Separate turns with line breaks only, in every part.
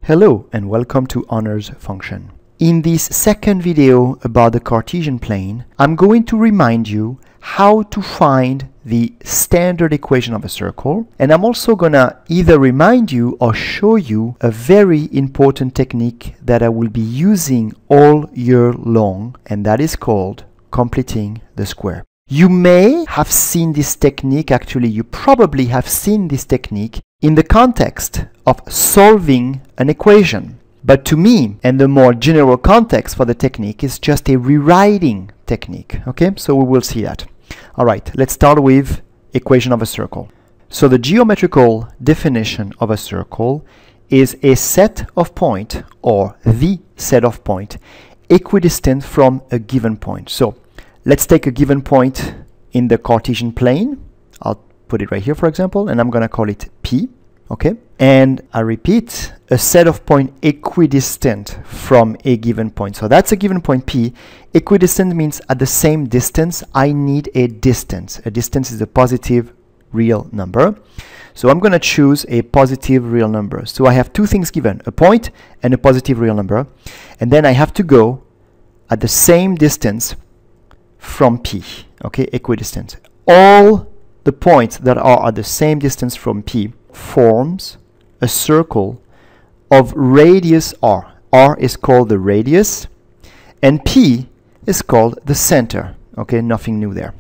Hello and welcome to Honors Function. In this second video about the Cartesian plane, I'm going to remind you how to find the standard equation of a circle, and I'm also gonna either remind you or show you a very important technique that I will be using all year long, and that is called completing the square. You may have seen this technique, actually you probably have seen this technique in the context of solving an equation. But to me, and the more general context for the technique is just a rewriting technique. Okay, so we will see that. All right, let's start with equation of a circle. So the geometrical definition of a circle is a set of points, or the set of points, equidistant from a given point. So let's take a given point in the Cartesian plane. I'll put it right here, for example, and I'm going to call it P. Okay, and I repeat, a set of points equidistant from a given point. So that's a given point P. Equidistant means at the same distance. I need a distance. A distance is a positive real number. So I'm going to choose a positive real number. So I have two things given, a point and a positive real number. And then I have to go at the same distance from P. Okay, equidistant. All the points that are at the same distance from P forms a circle of radius r. R is called the radius and P is called the center. Okay, nothing new there.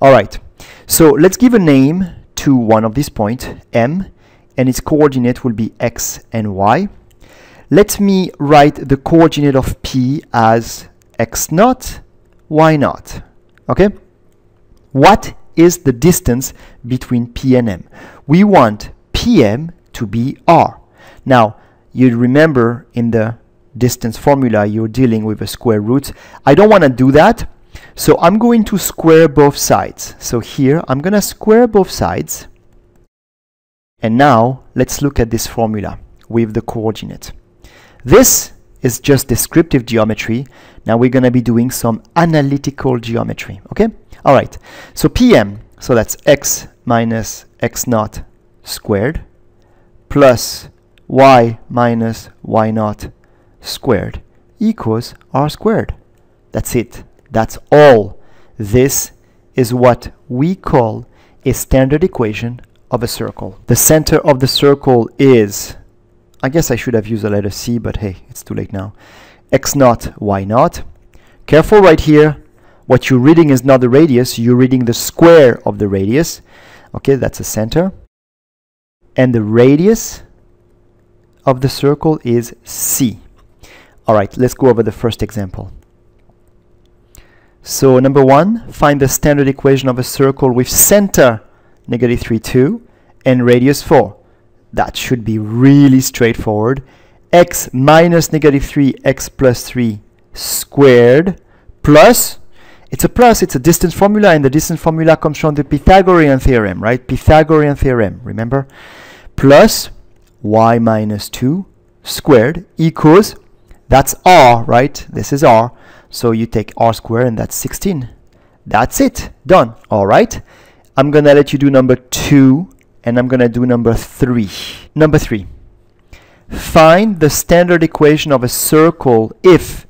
All right, so let's give a name to one of these points, M, and its coordinate will be x and y. Let me write the coordinate of P as x naught, y naught. Okay, what is the distance between P and M? We want PM to be R. Now, you remember in the distance formula you're dealing with a square root. I don't want to do that, so I'm going to square both sides. So here I'm going to square both sides, and now let's look at this formula with the coordinate. This is just descriptive geometry. Now we're going to be doing some analytical geometry. Okay, all right, so PM, so that's x minus x naught squared plus y minus y naught squared equals r squared. That's it. That's all. This is what we call a standard equation of a circle. The center of the circle is, I guess I should have used the letter C, but hey, it's too late now. X naught, y naught. Careful right here. What you're reading is not the radius. You're reading the square of the radius. Okay, that's the center. And the radius of the circle is C. All right, let's go over the first example. So number one, find the standard equation of a circle with center -3, 2 and radius 4. That should be really straightforward. X minus -3, x plus 3 squared plus, it's a plus, it's a distance formula, and the distance formula comes from the Pythagorean theorem, right? Pythagorean theorem, remember? Plus y minus 2 squared equals, that's r, right? This is r. So you take r squared, and that's 16. That's it. Done. All right. I'm going to let you do number 2, and I'm going to do number 3. Number 3. Find the standard equation of a circle if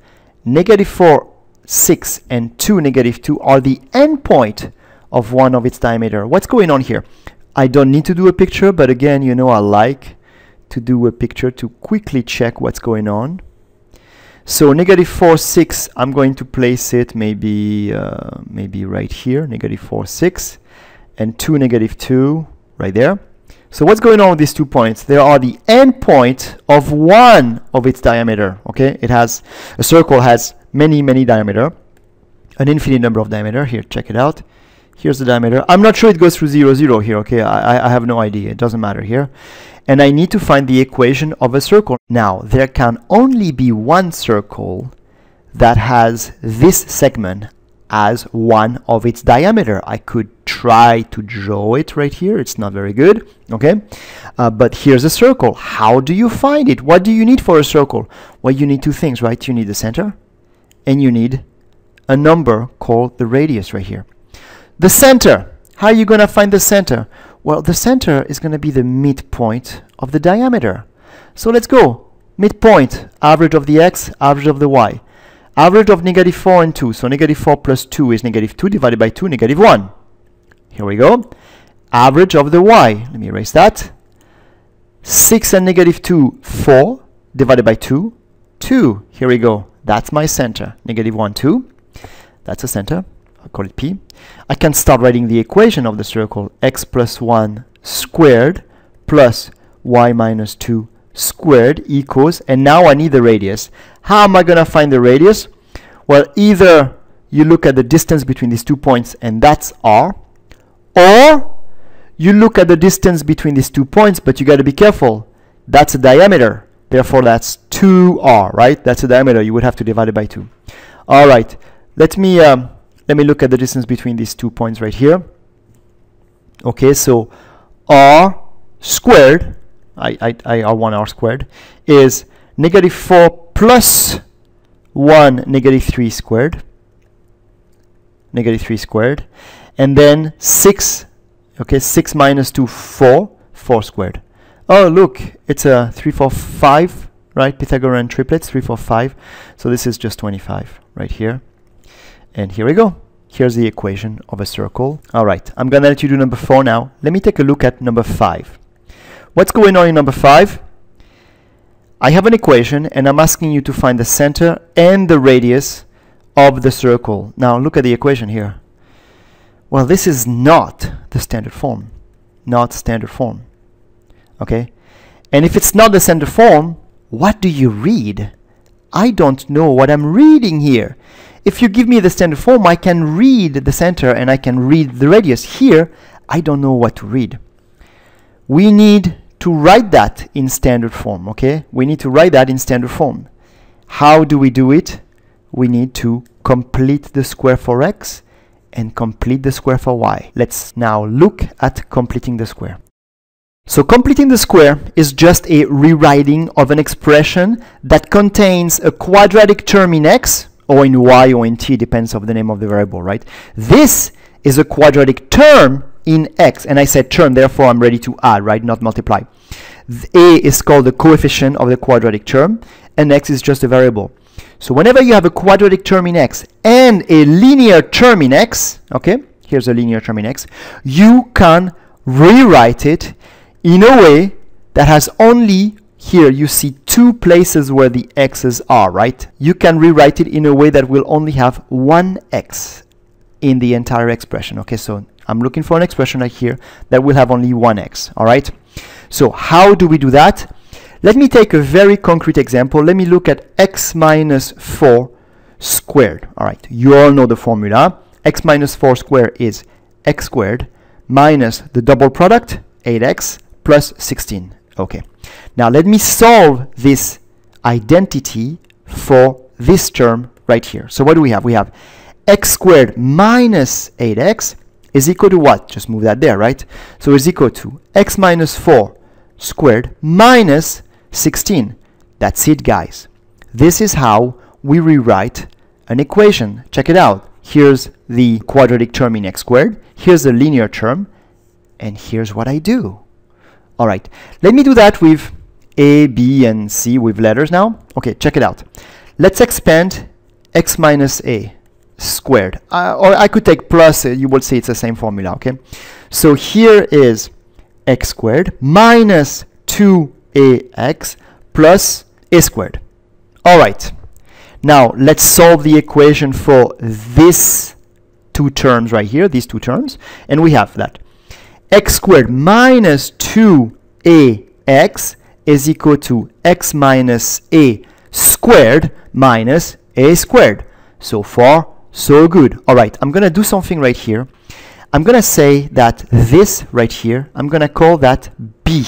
-4, 6, and 2, -2 are the endpoint of one of its diameter. What's going on here? I don't need to do a picture, but again, you know, I like to do a picture to quickly check what's going on. So -4, 6, I'm going to place it maybe right here, -4, 6, and 2, -2 right there. So what's going on with these 2 points? They are the endpoint of one of its diameter. Okay, it has, a circle has many diameter, an infinite number of diameter. Here, check it out. Here's the diameter. I'm not sure it goes through 0, 0 here. Okay, I have no idea. It doesn't matter here. And I need to find the equation of a circle. Now, there can only be one circle that has this segment as one of its diameter. I could try to draw it right here. It's not very good. Okay, but here's a circle. How do you find it? What do you need for a circle? Well, you need two things, right? You need the center, and you need a number called the radius right here. The center. How are you going to find the center? Well, the center is going to be the midpoint of the diameter. So let's go. midpoint, average of the x, average of the y. Average of negative 4 and 2. So negative 4 plus 2 is negative 2 divided by 2, negative 1. Here we go. Average of the y. Let me erase that. 6 and negative 2, 4 divided by 2, 2. Here we go. That's my center. Negative 1, 2. That's a center. I'll call it P. I can start writing the equation of the circle. X plus 1 squared plus y minus 2 squared equals, and now I need the radius. How am I going to find the radius? Well, either you look at the distance between these 2 points, and that's r, or you look at the distance between these 2 points, but you got to be careful. That's a diameter. Therefore, that's 2r, right? That's a diameter. You would have to divide it by 2. All right. Let me look at the distance between these 2 points right here. Okay, so r squared, r1 r squared, is negative 4 plus 1 negative 3 squared. Negative 3 squared. And then 6, okay, 6 minus 2, 4, 4 squared. Oh, look, it's a 3, 4, 5, right? Pythagorean triplets, 3, 4, 5. So this is just 25 right here. And here we go. Here's the equation of a circle. All right, I'm going to let you do number 4 now. Let me take a look at number 5. What's going on in number 5? I have an equation, and I'm asking you to find the center and the radius of the circle. Now, look at the equation here. Well, this is not the standard form. Not standard form. Okay? And if it's not the standard form, what do you read? I don't know what I'm reading here. If you give me the standard form, I can read the center and I can read the radius. Here, I don't know what to read. We need to write that in standard form, okay? We need to write that in standard form. How do we do it? We need to complete the square for x and complete the square for y. Let's now look at completing the square. So completing the square is just a rewriting of an expression that contains a quadratic term in x, or in y, or in t, depends on the name of the variable, right? This is a quadratic term in x, and I said term, therefore I'm ready to add, right, not multiply. A is called the coefficient of the quadratic term, and x is just a variable. So whenever you have a quadratic term in x and a linear term in x, okay, here's a linear term in x, you can rewrite it in a way that has only, here you see 2 places where the x's are, right? You can rewrite it in a way that will only have one x in the entire expression. Okay, so I'm looking for an expression right here that will have only one x, all right? So how do we do that? Let me take a very concrete example. Let me look at x minus 4 squared. All right, you all know the formula. X minus 4 squared is x squared minus the double product, 8x, plus 16. Okay, now let me solve this identity for this term right here. So what do we have? We have x squared minus 8x is equal to what? Just move that there, right? So it's equal to x minus 4 squared minus 16. That's it, guys. This is how we rewrite an equation. Check it out. Here's the quadratic term in x squared. Here's the linear term. And here's what I do. All right. Let me do that with a, b, and c with letters now. Okay, check it out. Let's expand x minus a squared. Or I could take plus. You will see it's the same formula, okay? So here is x squared minus 2ax plus a squared. All right. Now, let's solve the equation for these 2 terms right here, these 2 terms. And we have that x squared minus 2ax is equal to x minus a squared minus a squared. So far, so good. All right, I'm going to do something right here. I'm going to say that this right here, I'm going to call that b.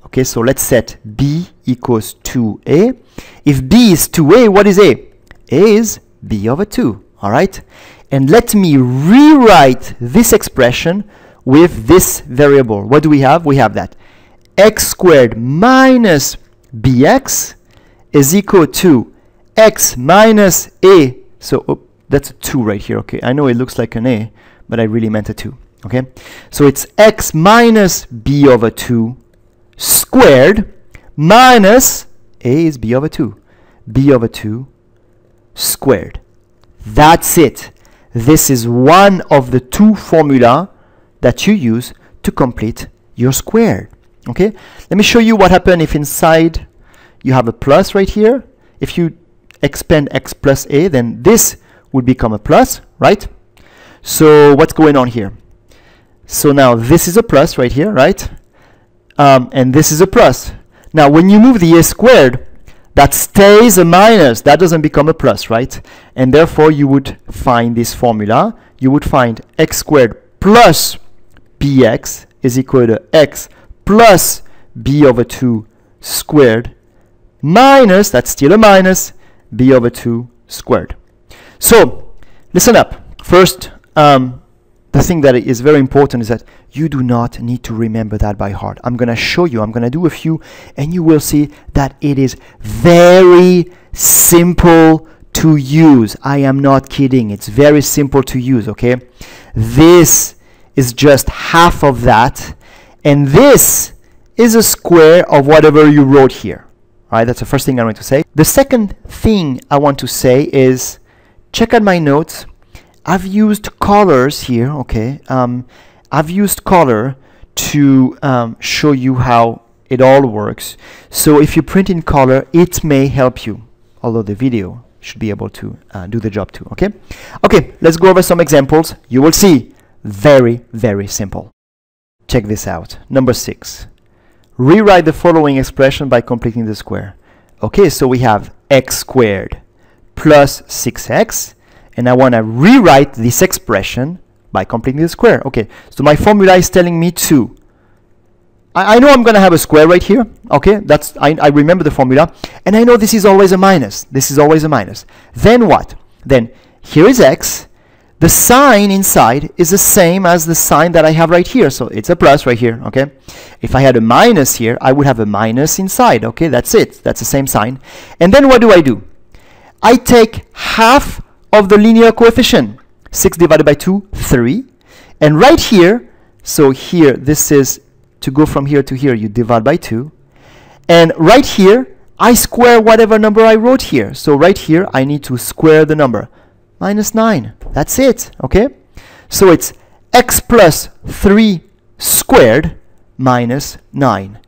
Okay, so let's set b equals 2a. If b is 2a, what is a? A is b over 2. All right? And let me rewrite this expression with this variable. What do we have? We have that x squared minus bx is equal to x minus a. So that's a 2 right here. Okay, I know it looks like an a, but I really meant a 2. Okay, so it's x minus b over 2 squared minus a is b over 2. b over 2 squared. That's it. This is one of the two formula that you use to complete your square. Okay? Let me show you what happens if inside you have a plus right here. If you expand x plus a, then this would become a plus, right? So what's going on here? So now this is a plus right here, right? And this is a plus. Now when you move the a squared, that stays a minus. That doesn't become a plus, right? And therefore you would find this formula. You would find x squared plus bx is equal to x plus b over 2 squared minus, that's still a minus, b over 2 squared. So listen up. First, the thing that is very important is that you do not need to remember that by heart. I'm going to show you. I'm going to do a few, and you will see that it is very simple to use. I am not kidding. It's very simple to use, okay? This is just half of that, and this is a square of whatever you wrote here. All right, that's the first thing I'm going to say. The second thing I want to say is, check out my notes. I've used colors here, okay? I've used color to show you how it all works. So if you print in color, it may help you, although the video should be able to do the job too, okay? Okay, let's go over some examples. You will see, very, very simple. Check this out. Number 6. Rewrite the following expression by completing the square. Okay, so we have x squared plus 6x, and I want to rewrite this expression by completing the square. Okay, so my formula is telling me 2. I know I'm going to have a square right here. Okay, that's I remember the formula, and I know this is always a minus. This is always a minus. Then what? Then here is x. The sign inside is the same as the sign that I have right here, so it's a plus right here, okay? If I had a minus here, I would have a minus inside, okay? That's it. That's the same sign. And then what do? I take half of the linear coefficient. 6 divided by 2, 3. And right here, so here, this is to go from here to here, you divide by 2. And right here, I square whatever number I wrote here. So right here, I need to square the number. Minus 9. That's it, okay? So it's x plus 3 squared minus 9.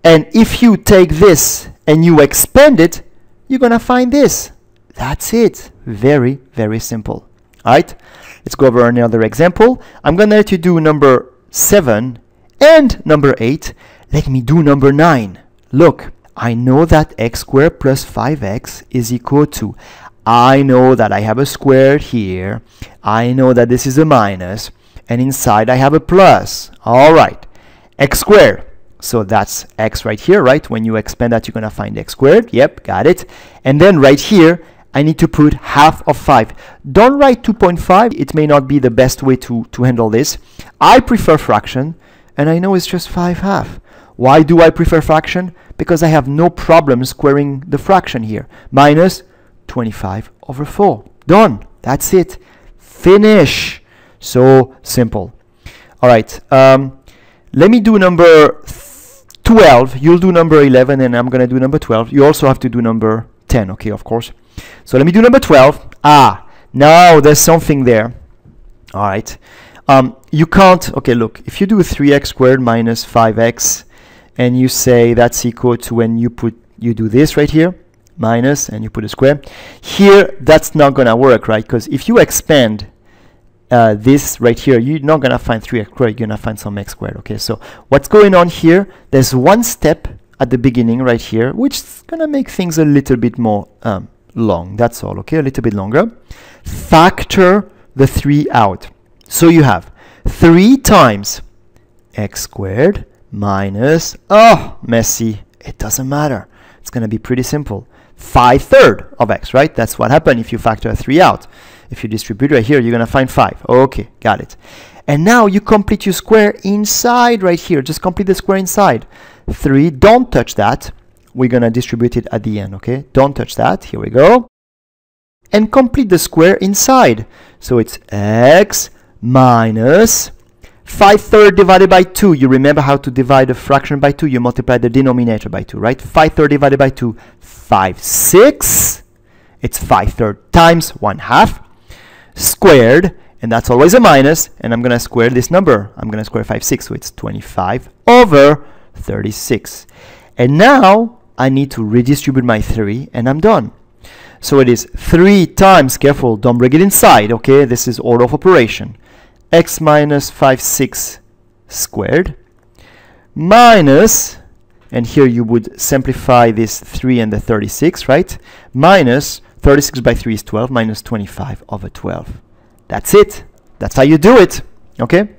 And if you take this and you expand it, you're going to find this. That's it. Very, very simple. All right? Let's go over another example. I'm going to let you do number 7 and number 8. Let me do number 9. Look, I know that x squared plus 5x is equal to, I know that I have a square here. I know that this is a minus. And inside I have a plus. All right. X squared. So that's x right here, right? When you expand that, you're going to find x squared. Yep, got it. And then right here, I need to put half of 5. Don't write 2.5. It may not be the best way to handle this. I prefer fraction, and I know it's just 5/2. Why do I prefer fraction? Because I have no problem squaring the fraction here. Minus 25 over 4. Done. That's it. Finish. So simple. All right. Let me do number 12. You'll do number 11, and I'm going to do number 12. You also have to do number 10, okay, of course. So let me do number 12. Now there's something there. All right. You can't, okay, look, if you do 3x squared minus 5x, and you say that's equal to when you do this right here, minus, and you put a square. Here, that's not going to work, right? Because if you expand this right here, you're not going to find 3x squared, you're going to find some x squared, okay? So what's going on here, there's one step at the beginning right here, which is going to make things a little bit more long. That's all, okay? A little bit longer. Factor the 3 out. So you have 3 times x squared minus, messy. It doesn't matter. It's going to be pretty simple. 5/3 of x, right? That's what happened if you factor 3 out. If you distribute right here, you're going to find 5. Okay, got it. And now you complete your square inside right here. Just complete the square inside. 3, don't touch that. We're going to distribute it at the end, okay? Don't touch that. Here we go. And complete the square inside. So it's x minus 5/3 divided by 2. You remember how to divide a fraction by 2? You multiply the denominator by 2, right? 5/3 divided by 2, 5/6. It's 5/3 times 1/2 squared, and that's always a minus, and I'm going to square this number. I'm going to square 5/6, so it's 25 over 36. And now I need to redistribute my 3, and I'm done. So it is 3 times, careful, don't break it inside, okay? This is order of operation. X minus 5/6 squared minus, and here you would simplify this 3 and the 36, right? Minus 36 by 3 is 12, minus 25 over 12. That's it. That's how you do it, okay?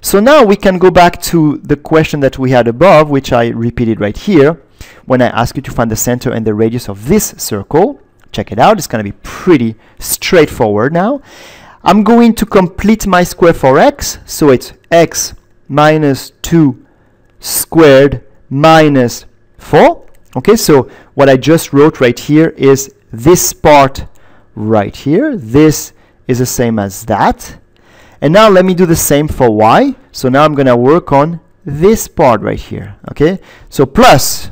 So now we can go back to the question that we had above, which I repeated right here, when I ask you to find the center and the radius of this circle. Check it out. It's going to be pretty straightforward now. I'm going to complete my square for x. So it's x minus 2 squared minus 4. Okay, so what I just wrote right here is this part right here. This is the same as that. And now let me do the same for y. So now I'm going to work on this part right here. Okay, so plus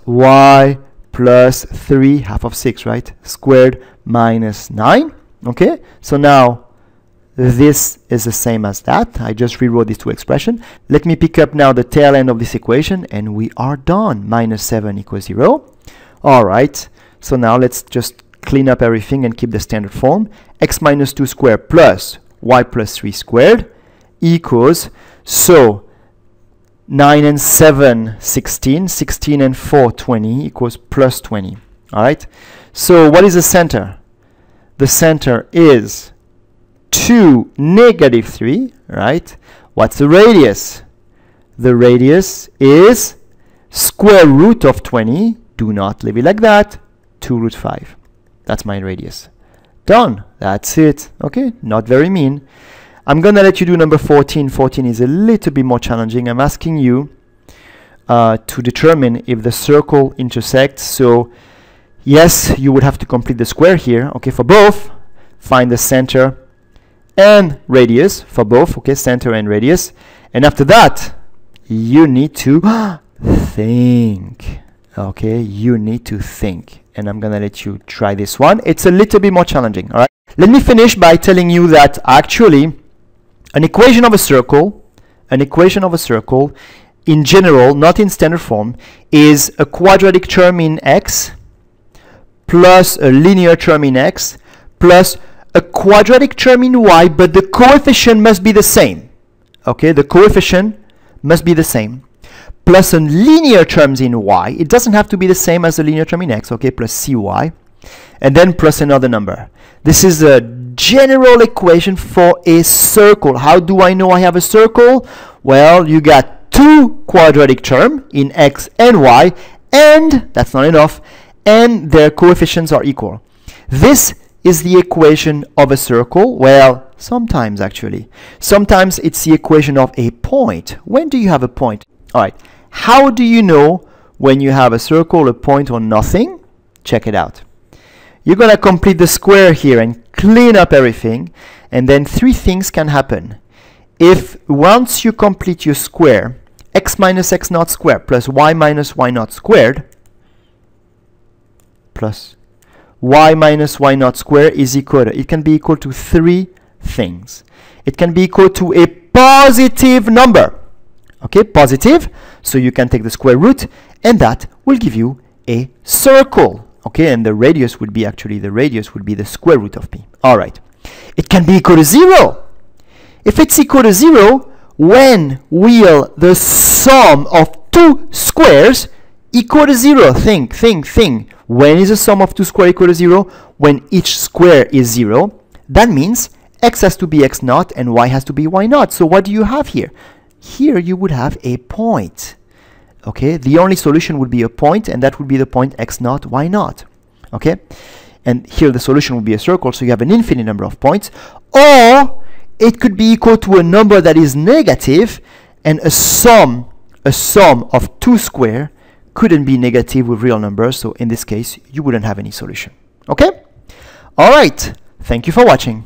y plus 3, half of 6, right? Squared minus 9. Okay, so now this is the same as that. I just rewrote these two expressions. Let me pick up now the tail end of this equation, and we are done. Minus 7 equals 0. All right, so now let's just clean up everything and keep the standard form. X minus 2 squared plus y plus 3 squared equals, so 9 and 7, 16. 16 and 4, 20 equals plus 20. All right, so what is the center? The center is 2, negative 3, right? What's the radius? The radius is square root of 20. Do not leave it like that. 2 root 5. That's my radius. Done. That's it. Okay, not very mean. I'm going to let you do number 14. 14 is a little bit more challenging. I'm asking you to determine if the circle intersects. So yes, you would have to complete the square here. Okay, for both, find the center and radius for both. Okay, center and radius. And after that, you need to think. Okay, you need to think. And I'm going to let you try this one. It's a little bit more challenging. All right. Let me finish by telling you that actually an equation of a circle in general, not in standard form, is a quadratic term in x plus a linear term in x plus a quadratic term in y, but the coefficient must be the same. Okay, the coefficient must be the same. Plus a linear terms in y. It doesn't have to be the same as the linear term in x, okay, plus cy. And then plus another number. This is a general equation for a circle. How do I know I have a circle? Well, you got two quadratic terms in x and y, and that's not enough, and their coefficients are equal. This is the equation of a circle. Well, sometimes actually. Sometimes it's the equation of a point. When do you have a point? All right. How do you know when you have a circle, a point, or nothing? Check it out. You're going to complete the square here and clean up everything, and then three things can happen. If once you complete your square, x minus x naught squared plus y minus y naught squared plus y minus y naught squared is equal to, it can be equal to three things. It can be equal to a positive number. Okay, positive, so you can take the square root, and that will give you a circle. Okay, and the radius would be actually, the radius would be the square root of p. All right. It can be equal to 0. If it's equal to 0, when will the sum of two squares equal to 0? Think. When is the sum of two squares equal to 0? When each square is 0. That means x has to be x naught and y has to be y naught. So what do you have here? Here you would have a point. Okay, the only solution would be a point, and that would be the point x naught, y naught. Okay, and here the solution would be a circle, so you have an infinite number of points. Or it could be equal to a number that is negative, and a sum of two squares couldn't be negative with real numbers, so in this case you wouldn't have any solution. Okay, all right, thank you for watching.